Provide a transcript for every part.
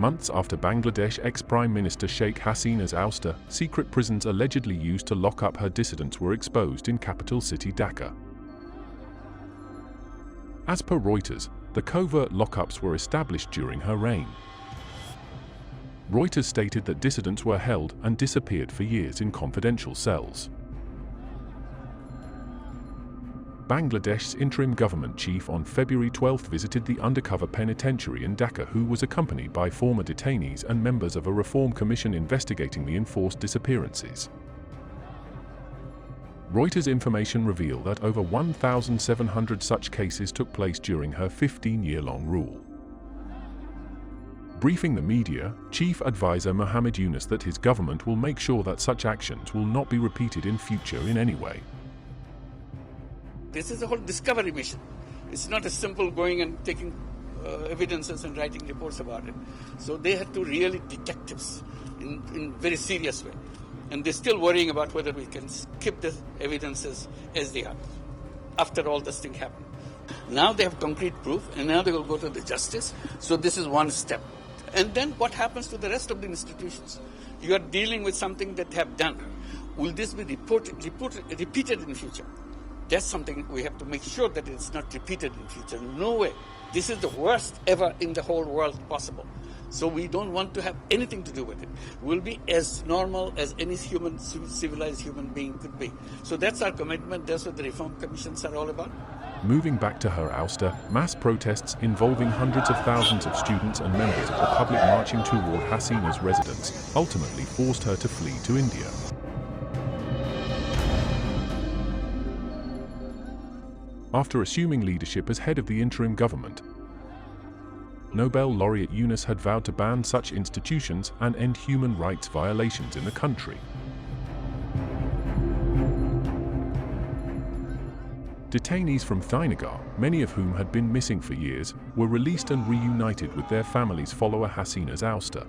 Months after Bangladesh ex-Prime Minister Sheikh Hasina's ouster, secret prisons allegedly used to lock up her dissidents were exposed in capital city Dhaka. As per Reuters, the covert lockups were established during her reign. Reuters stated that dissidents were held and disappeared for years in confidential cells. Bangladesh's interim government chief on February 12 visited the undercover penitentiary in Dhaka, who was accompanied by former detainees and members of a reform commission investigating the enforced disappearances. Reuters information revealed that over 1,700 such cases took place during her 15-year-long rule. Briefing the media, Chief Advisor Mohammed Yunus that his government will make sure that such actions will not be repeated in future in any way. This is a whole discovery mission. It's not as simple going and taking evidences and writing reports about it. So they had to really detectives in very serious way. And they're still worrying about whether we can keep the evidences as they are after all this thing happened. Now they have concrete proof, and now they will go to the justice. So this is one step. And then what happens to the rest of the institutions? You are dealing with something that they have done. Will this be repeated in future? That's something we have to make sure that it's not repeated in future. No way. This is the worst ever in the whole world possible. So we don't want to have anything to do with it. We'll be as normal as any human, civilized human being could be. So that's our commitment. That's what the reform commissions are all about. Moving back to her ouster, mass protests involving hundreds of thousands of students and members of the public marching toward Hasina's residence ultimately forced her to flee to India. After assuming leadership as head of the interim government, Nobel laureate Yunus had vowed to ban such institutions and end human rights violations in the country. Detainees from Dhaka, many of whom had been missing for years, were released and reunited with their families following Hasina's ouster.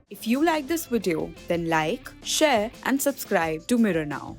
If you like this video, then like, share and subscribe to Mirror Now.